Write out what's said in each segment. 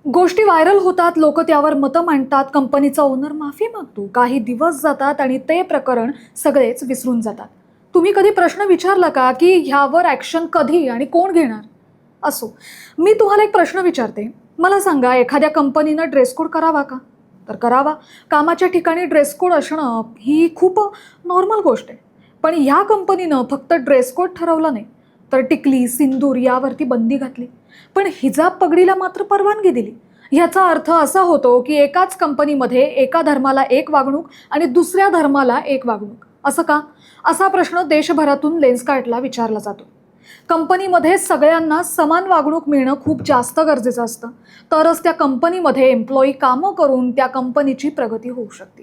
गोष्टी व्हायरल होतात, लोक त्यावर मतं मांडतात, कंपनीचा ओनर माफी मागतो. काही दिवस जातात आणि ते प्रकरण सगळेच विसरून जातात. तुम्ही कधी प्रश्न विचारला का की ह्यावर ॲक्शन कधी आणि कोण घेणार? असो, मी तुम्हाला एक प्रश्न विचारते. मला सांगा, एखाद्या कंपनीनं ड्रेस कोड करावा का? तर करावा. कामाच्या ठिकाणी ड्रेस कोड असणं ही खूप नॉर्मल गोष्ट आहे. पण ह्या कंपनीनं फक्त ड्रेस कोड ठरवला नाही, तर टिकली, सिंदूर यावरती बंदी घातली. पण हिजाब पगडीला मात्र परवानगी दिली. ह्याचा अर्थ असा होतो की एकाच कंपनीमध्ये एका धर्माला एक वागणूक आणि दुसऱ्या धर्माला एक वागणूक. असं का? असा प्रश्न देशभरातून लेन्सकार्टला विचारला जातो. कंपनीमध्ये सगळ्यांना समान वागणूक मिळणं खूप जास्त गरजेचं असतं. तरच त्या कंपनीमध्ये एम्प्लॉई कामं करून त्या कंपनीची प्रगती होऊ शकते.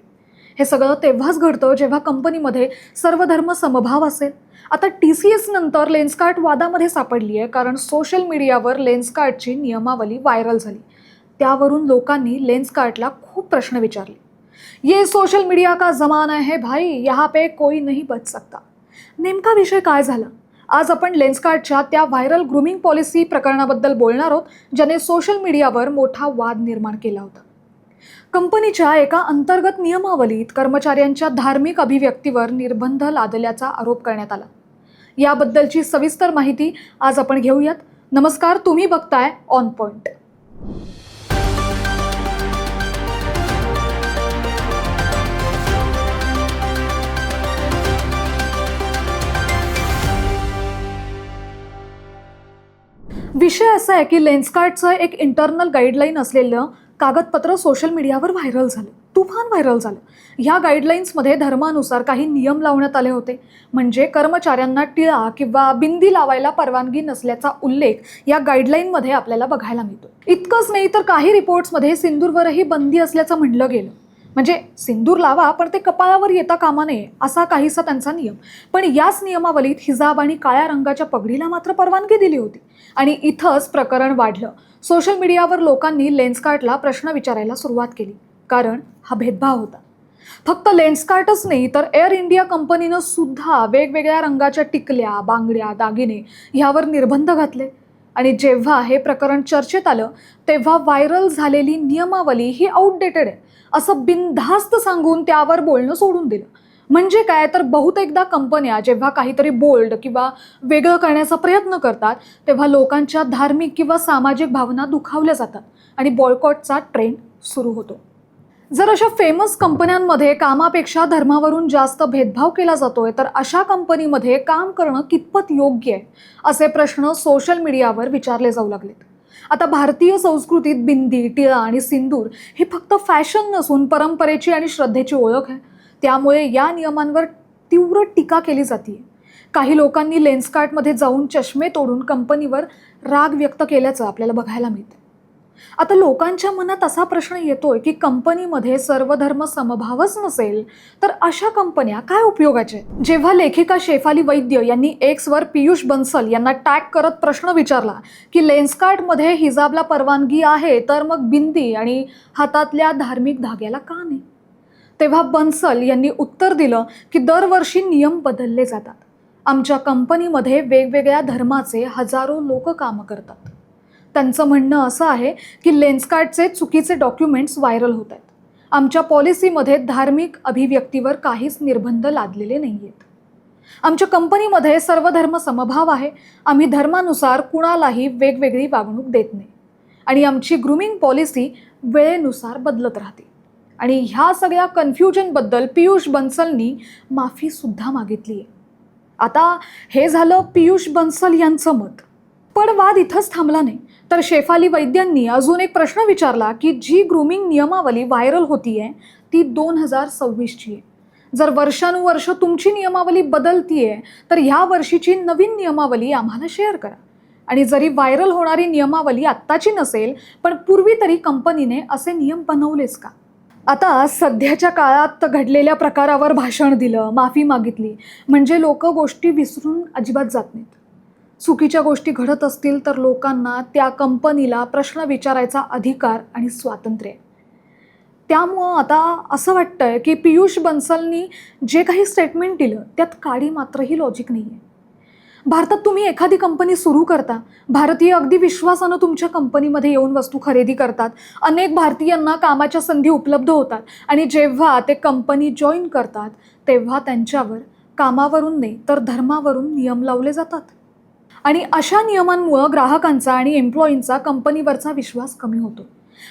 हे सगळं तेव्हाच घडतं जेव्हा कंपनीमध्ये सर्व धर्म समभाव असेल. आता TCS नंतर लेन्सकार्ट वादामध्ये सापडली आहे, कारण सोशल मीडियावर लेन्सकार्टची नियमावली व्हायरल झाली. त्यावरून लोकांनी लेन्सकार्टला खूप प्रश्न विचारले. ये सोशल मीडिया का जमाना है भाई, यहाँ पे कोई नहीं बच सकता. नेमका विषय काय झाला? आज आपण लेन्सकार्टच्या त्या व्हायरल ग्रूमिंग पॉलिसी प्रकरणाबद्दल बोलणार आहोत, ज्याने सोशल मीडियावर मोठा वाद निर्माण केला होता. कंपनीच्या एका अंतर्गत नियमावलीत कर्मचाऱ्यांच्या धार्मिक अभिव्यक्तीवर निर्बंध लादल्याचा आरोप करण्यात आला. याबद्दलची सविस्तर माहिती आज आपण घेऊयात. नमस्कार, तुम्ही बघताय ऑन पॉइंट. विषय असा आहे की लेन्सकार्टचं एक इंटरनल गाईडलाईन असलेलं कागदपत्र सोशल मीडियावर व्हायरल झालं, तुफान व्हायरल झालं. ह्या गाईडलाईन्समध्ये धर्मानुसार काही नियम लावण्यात आले होते. म्हणजे कर्मचाऱ्यांना टिळा किंवा बिंदी लावायला परवानगी नसल्याचा उल्लेख या गाईडलाईनमध्ये आपल्याला बघायला मिळतो. इतकंच नाही, तर काही रिपोर्ट्समध्ये सिंदूरवरही बंदी असल्याचं म्हणलं गेलं. म्हणजे सिंदूर लावा, पण ते कपाळावर येता कामा नये, असा काहीसा त्यांचा नियम. पण याच नियमावलीत हिजाब आणि काळ्या रंगाच्या पगडीला मात्र परवानगी दिली होती. आणि इथंच प्रकरण वाढलं. सोशल मीडियावर लोकांनी लेन्सकार्टला प्रश्न विचारायला सुरुवात केली, कारण हा भेदभाव होता. फक्त लेन्सकार्टच नाही, तर एअर इंडिया कंपनीनं सुद्धा वेगवेगळ्या रंगाच्या टिकल्या, बांगड्या, दागिने ह्यावर निर्बंध घातले. आणि जेव्हा हे प्रकरण चर्चेत आलं, तेव्हा व्हायरल झालेली नियमावली ही आउटडेटेड आहे असं बिनधास्त सांगून त्यावर बोलणं सोडून दिलं. म्हणजे काय, तर बहुतेकदा कंपन्या जेव्हा काहीतरी बोल्ड किंवा वेगळं करण्याचा प्रयत्न करतात, तेव्हा लोकांच्या धार्मिक किंवा सामाजिक भावना दुखावल्या जातात आणि बॉयकॉटचा ट्रेंड सुरू होतो. जर अशा फेमस कंपन्यांमध्ये कामापेक्षा धर्मावरून जास्त भेदभाव केला जातोय, तर अशा कंपनीमध्ये काम करणं कितपत योग्य आहे, असे प्रश्न सोशल मीडियावर विचारले जाऊ लागलेत. आता भारतीय संस्कृतीत बिंदी, टिळा आणि सिंदूर ही फक्त फॅशन नसून परंपरेची आणि श्रद्धेची ओळख आहे. त्यामुळे या नियमांवर तीव्र टीका केली जाते. काही लोकांनी लेन्सकार्टमध्ये जाऊन चष्मे तोडून कंपनीवर राग व्यक्त केल्याचं आपल्याला बघायला मिळतं. आता लोकांच्या मनात असा प्रश्न येतोय की कंपनीमध्ये सर्व धर्म समभावच नसेल, तर अशा कंपन्या काय उपयोगाच्या? जेव्हा लेखिका शेफाली वैद्य यांनी एक्सवर पियुष बन्सल यांना टॅग करत प्रश्न विचारला की लेन्सकार्टमध्ये हिजाबला परवानगी आहे, तर मग बिंदी आणि हातातल्या धार्मिक धाग्याला का नाही, तेव्हा बन्सल यांनी उत्तर दिलं की दरवर्षी नियम बदलले जातात. आमच्या कंपनीमध्ये वेगवेगळ्या धर्माचे हजारो लोक कामं करतात. त्यांचं म्हणणं असं आहे की लेन्सकार्टचे चुकीचे डॉक्युमेंट्स व्हायरल होत आहेत. आमच्या पॉलिसीमध्ये धार्मिक अभिव्यक्तीवर काहीच निर्बंध लादलेले नाही आहेत. आमच्या कंपनीमध्ये सर्व धर्म समभाव आहे. आम्ही धर्मानुसार कुणालाही वेगवेगळी वागणूक देत नाही आणि आमची ग्रूमिंग पॉलिसी वेळेनुसार बदलत राहते. आणि ह्या सगळ्या कन्फ्युजनबद्दल पियुष बन्सलनी माफीसुद्धा मागितली आहे. आता हे झालं पियुष बन्सल यांचं मत. पण वाद इथंच थांबला नाही, तर शेफाली वैद्यांनी अजून एक प्रश्न विचारला की जी ग्रूमिंग नियमावली व्हायरल होतीये ती 2026ची आहे. जर वर्षानुवर्ष तुमची नियमावली बदलतीये, तर ह्या वर्षीची नवीन नियमावली आम्हाला शेअर करा. आणि जरी व्हायरल होणारी नियमावली आत्ताची नसेल, पण पूर्वी तरी कंपनीने असे नियम बनवलेच का? आता सध्याच्या काळात घडलेल्या प्रकारावर भाषण दिलं, माफी मागितली, म्हणजे लोक गोष्टी विसरून अजिबात जात नाहीत. चुकीच्या गोष्टी घडत असतील तर लोकांना त्या कंपनीला प्रश्न विचारायचा अधिकार आणि स्वातंत्र्य आहे. त्यामुळं आता असं वाटतंय की पियुष बन्सलनी जे काही स्टेटमेंट दिलं त्यात काडी मात्रही लॉजिक नाही आहे. भारतात तुम्ही एखादी कंपनी सुरू करता, भारतीय अगदी विश्वासानं तुमच्या कंपनीमध्ये येऊन वस्तू खरेदी करतात, अनेक भारतीयांना कामाच्या संधी उपलब्ध होतात आणि जेव्हा ते कंपनी जॉईन करतात तेव्हा त्यांच्यावर कामावरून नाही तर धर्मावरून नियम लावले जातात. आणि अशा नियमांमुळं ग्राहकांचा आणि एम्प्लॉईंचा कंपनीवरचा विश्वास कमी होतो.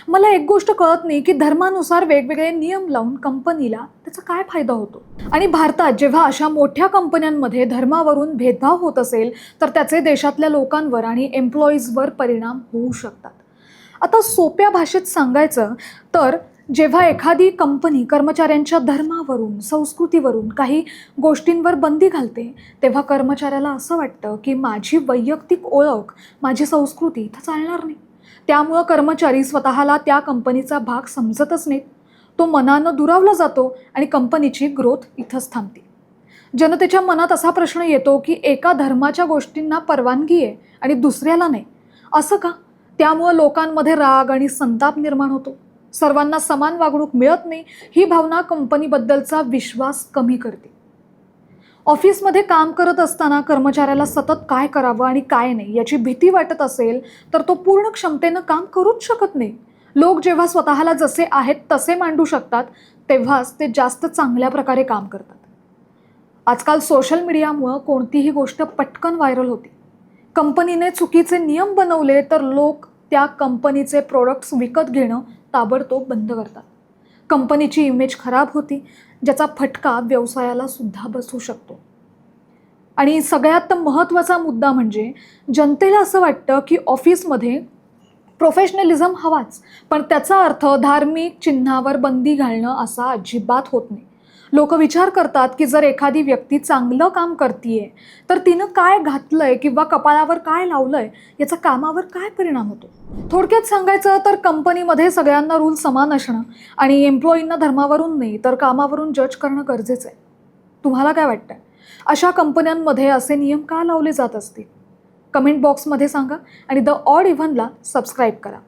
मला एक गोष्ट कळत नाही की धर्मानुसार वेगवेगळे नियम लावून कंपनीला त्याचा काय फायदा होतो. आणि भारतात जेव्हा अशा मोठ्या कंपन्यांमध्ये धर्मावरून भेदभाव होत असेल तर त्याचे देशातल्या लोकांवर आणि एम्प्लॉईजवर परिणाम होऊ शकतात. आता सोप्या भाषेत सांगायचं तर जेव्हा एखादी कंपनी कर्मचाऱ्यांच्या धर्मावरून संस्कृतीवरून काही गोष्टींवर बंदी घालते तेव्हा कर्मचाऱ्याला असं वाटतं की माझी वैयक्तिक ओळख, माझी संस्कृती इथं चालणार नाही. त्यामुळं कर्मचारी स्वतःला त्या कंपनीचा भाग समजतच नाहीत. तो मनानं दुरावला जातो आणि कंपनीची ग्रोथ इथंच थांबते. जनतेच्या मनात असा प्रश्न येतो की एका धर्माच्या गोष्टींना परवानगी आहे आणि दुसऱ्याला नाही, असं का? त्यामुळं लोकांमध्ये राग आणि संताप निर्माण होतो. सर्वांना समान वागणूक मिळत नाही ही भावना कंपनीबद्दलचा विश्वास कमी करते. ऑफिसमध्ये काम करत असताना कर्मचाऱ्याला सतत काय करावं आणि काय नाही याची भीती वाटत असेल तर तो पूर्ण क्षमतेनं काम करूच शकत नाही. लोक जेव्हा स्वतःला जसे आहेत तसे मांडू शकतात तेव्हाच ते जास्त चांगल्या प्रकारे काम करतात. आजकाल सोशल मीडियामुळं कोणतीही गोष्ट पटकन व्हायरल होते. कंपनीने चुकीचे नियम बनवले तर लोक त्या कंपनीचे प्रोडक्ट्स विकत घेणं ताबडतोब बंद करतात. कंपनीची इमेज खराब होती, ज्याचा फटका व्यवसायाला सुद्धा बसू शकतो. आणि सगळ्यात महत्त्वाचा मुद्दा म्हणजे जनतेला असं वाटतं की ऑफिसमध्ये प्रोफेशनलिझम हवाच, पण त्याचा अर्थ धार्मिक चिन्हावर बंदी घालणं असा अजिबात होत नाही. लोक विचार करतात की जर एखादी व्यक्ती चांगलं काम करतीये तर तिनं काय घातलंय किंवा कपाळावर काय लावलंय याचा कामावर काय परिणाम होतो. थोडक्यात सांगायचं तर कंपनीमध्ये सगळ्यांना रूल समान असणं आणि एम्प्लॉईंना धर्मावरून नाही तर कामावरून जज करणं गरजेचं आहे. तुम्हाला काय वाटतंय? अशा कंपन्यांमध्ये असे नियम का लावले जात असतील? कमेंट बॉक्समध्ये सांगा आणि द ऑड इव्हनला सबस्क्राईब करा.